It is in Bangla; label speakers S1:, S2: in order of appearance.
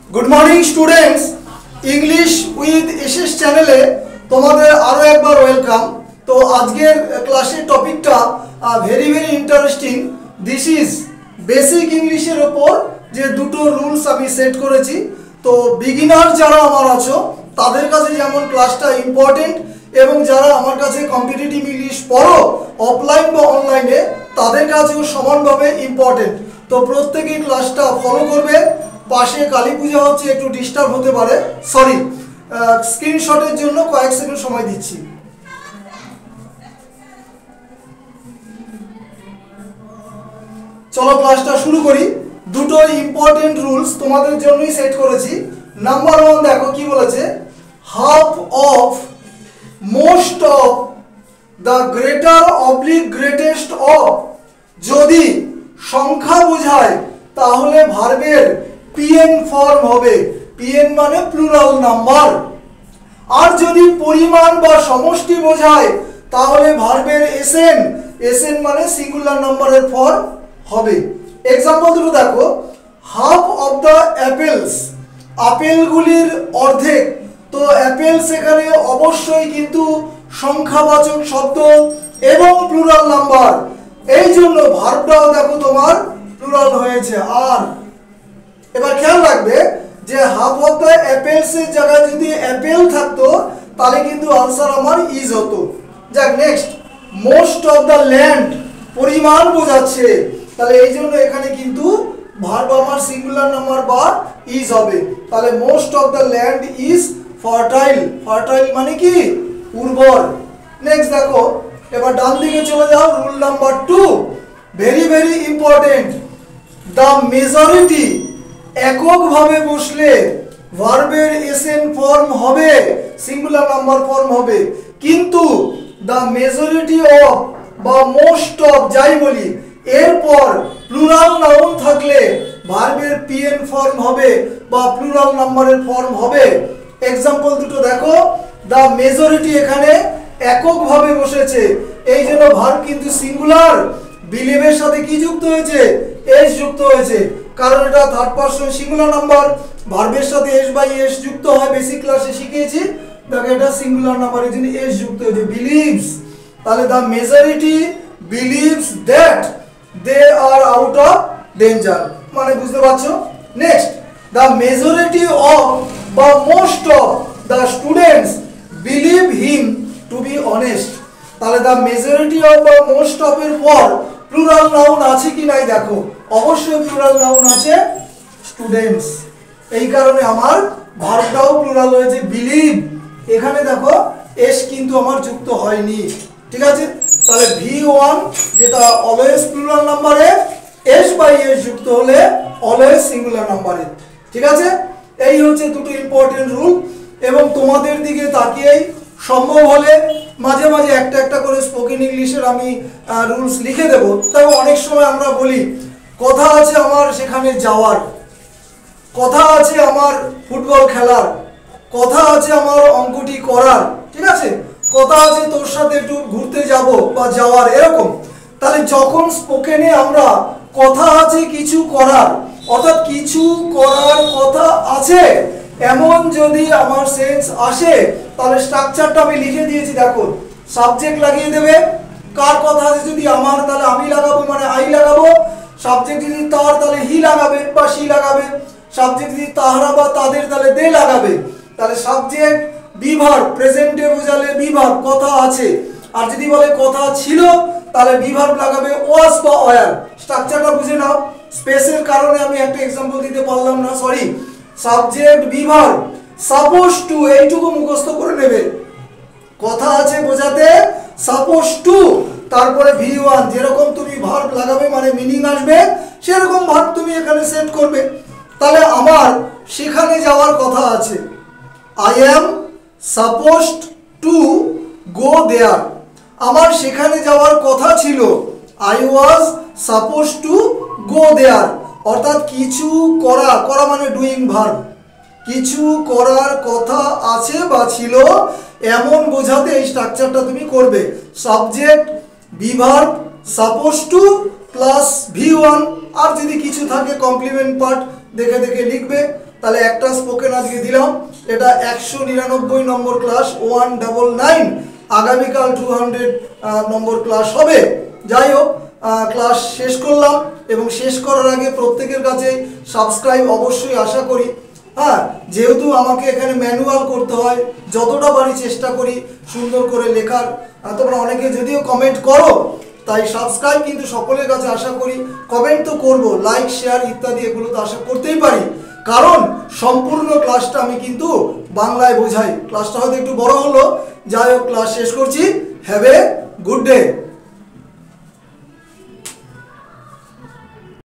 S1: Good morning students English with SS चैनेले तुम्हारे आरो एक बार वेलकम। तो आजकेर क्लासेर टपिकटा very very interesting. This is basic इंग्लिशेर ओपर जे दुटो रूल्स आमी सेट करेছি। तो बिगिनार যারা আমার আছো তাদের কাছে যেমন ক্লাসটা ইম্পর্টেন্ট এবং যারা আমার কাছে কম্পিটিটিভ ইংলিশ পড়ো অফলাইন বা অনলাইনে তাদের কাছেও সমানভাবে ইম্পর্টেন্ট। তো প্রত্যেকেই ক্লাসটা ফলো করবে। পাশে কালী পূজা হচ্ছে, একটু ডিস্টার্ব হতে পারে, সরি। স্ক্রিনশটের জন্য কয়েক সেকেন্ড সময় দিচ্ছি। চলো ক্লাসটা শুরু করি। দুটো ইম্পর্টেন্ট রুলস তোমাদের জন্যই সেট করেছি। নাম্বার 1 দেখো কি বলেছে, half of most of the greater oblique greatest of. যদি সংখ্যা বোঝায় তাহলে ভার্বের পিএন ফর্ম হবে। পিএন মানে প্লুরাল নাম্বার। আর যদি পরিমাণ বা সমষ্টি বোঝায় তাহলে ভার্বের এসএন, এসএন মানে সিঙ্গুলার নাম্বারের ফর্ম হবে। এক্সাম্পল দুটো দেখো, হাফ অফ দ্য অ্যাপেলস, আপেলগুলির অর্ধেক। তো অ্যাপেলস এখানে অবশ্যই কিন্তু সংখ্যাবাচক শব্দ এবং প্লুরাল নাম্বার, এই জন্য ভার্বটাও দেখো তোমার প্লুরাল হয়েছে। আর এবার খেয়াল রাখবে যে হাফ অফ দ্য অ্যাপেলস এর জায়গায় যদি অ্যাপেল থাকতো তাহলে কিন্তু আনসার আমার ইজ হতো। যাক next, most of the land পরিমাণ বোঝাচ্ছে, তাহলে এই জন্য এখানে কিন্তু ভার্ব আমার সিঙ্গুলার নাম্বার বা ইজ হবে। তাহলে most of the land is fertile. Fertile মানে কি উর্বর। নেক্সট দেখো, এবার ডান দিকে চলে যাও, rule number 2, very very important. The majority এককভাবে বসলে ভার্বের এসএন ফর্ম হবে, সিঙ্গুলার নাম্বার ফর্ম হবে। কিন্তু দ্য মেজরিটি অফ বা মোস্ট অফ যাই বলি এরপর প্লুরাল নাউন থাকলে ভার্বের পিএন ফর্ম হবে বা প্লুরাল নাম্বারের ফর্ম হবে। এক্সাম্পল দুটো দেখো, দ্য মেজরিটি এখানে এককভাবে বসেছে, এই জন্য ভার্ব কিন্তু সিঙ্গুলার। বিলিভের সাথে কি যুক্ত হয়েছে, এস যুক্ত হয়েছে, কারণ এটা থার্ড পারসন সিঙ্গুলার নাম্বার। ভার্বের সাথে এস বাই এস যুক্ত হয়, বেসিক ক্লাসে শিখিয়েছি। দেখো এটা সিঙ্গুলার নাম্বার, এই জন্য এস যুক্ত হয়েছে, বিলিভস। তাহলে the majority believes that they are out of danger, মানে বুঝতে পারছো। নেক্সট, দ্য মেজরিটি অফ বা most of the students believe him to be honest. তাহলে দ্য মেজরিটি অফ বা মোস্ট অফ এর পর প্লুরাল নাউন আছে কি নাই দেখো, অবশ্যই প্লুরাল নাউন আছে, স্টুডেন্টস। এই কারণে আমার ভার্বটাও প্লুরাল হয়েছে, বিলিভ। এখানে দেখো এস কিন্তু আমার যুক্ত হয়নি, ঠিক আছে। তাহলে V1 যেটা অলওয়েজ প্লুরাল নাম্বারে, এস বাই এস যুক্ত হলে অলওয়েজ সিঙ্গুলার নাম্বারে, ঠিক আছে। এই হচ্ছে দুটো ইম্পর্টেন্ট রুল। এবং তোমাদের দিকে তাকিয়েই সম্ভব হলে মাঝে মাঝে একটা একটা করে স্পোকেন ইংলিশের আমি রুলস লিখে দেব। তাই অনেক সময় আমরা বলি কথা আছে আমার সেখানে যাওয়ার, কথা আছে আমার ফুটবল খেলার, কথা আছে আমার অঙ্কটি করার, ঠিক আছে, কথা আছে তোর সাথে একটু ঘুরতে যাব বা যাওয়ার, এরকম। তাহলে যখন স্পোকেনে আমরা কথা আছে কিছু করার, অর্থাৎ কিছু করার কথা আছে এমন যদি আমার সেন্স আসে, তাহলে স্ট্রাকচারটা আমি লিখে দিয়েছি দেখো। সাবজেক্ট লাগিয়ে দেবে, কার কথা আছে যদি আমার, তাহলে আমি লাগাবো মানে আই লাগাবো। সাবজেক্ট যদি তার তাহলে হি লাগাবে বা সি লাগাবে। সাবজেক্ট যদি তাহারা বা তাদের তাহলে দে লাগাবে। তাহলে সাবজেক্ট বিভার্ব, প্রেজেন্টে বোঝালে বিভার্ব কথা আছে। আর যদি বলে কথা ছিল তাহলে বিভার্ব লাগাবে ওয়াজ বা ওয়ার। স্ট্রাকচারটা বুঝে নাও। স্পেসের কারণে আমি একটা এক্সাম্পল দিতে পারলাম না, sorry. Subject be verb suppose two, এইটুকু মুখস্থ করে নেবে। কথা আছে বোঝাতে সাপোজ টু, তারপরে V1 যেরকম তুমি ভার্ব লাগাবে মানে মিনিং আসবে, সেরকম ভার্ব তুমি এখানে সেট করবে। তাহলে আমার সেখানে যাওয়ার কথা আছে, I am supposed to go there. আমার সেখানে যাওয়ার কথা ছিল, I was supposed to go there. অর্থাৎ কিছু করা, করা মানে ডুইং ভার্ব, কিছু করার কথা আছে বা ছিল এমন বোঝাতে এই স্ট্রাকচারটা তুমি করবে। Subject be verb suppose two plus V1, আর যদি কিছু থাকে কমপ্লিমেন্ট পার্ট দেখে দেখে লিখবে। তাহলে একটা স্পোকেন আজকে দিলাম। এটা 199 নম্বর ক্লাস, 199। আগামীকাল 200 নম্বর ক্লাস হবে। যাই হোক, ক্লাস শেষ করলাম এবং শেষ করার আগে প্রত্যেকের কাছে সাবস্ক্রাইব অবশ্যই আশা করি। হ্যাঁ, যেহেতু আমাকে এখানে ম্যানুয়াল করতে হয়, যতটা পারি চেষ্টা করি সুন্দর করে লেখার। তোমরা অনেকে যদিও কমেন্ট করো, তাই সাবস্ক্রাইব কিন্তু সকলের কাছে আশা করি। কমেন্ট তো করবো, লাইক শেয়ার ইত্যাদি এগুলো তো আশা করতেই পারি, কারণ সম্পূর্ণ ক্লাসটা আমি কিন্তু বাংলায় বোঝাই। ক্লাসটা হয়তো একটু বড় হলো, যাই হোক ক্লাস শেষ করছি। Have a good day.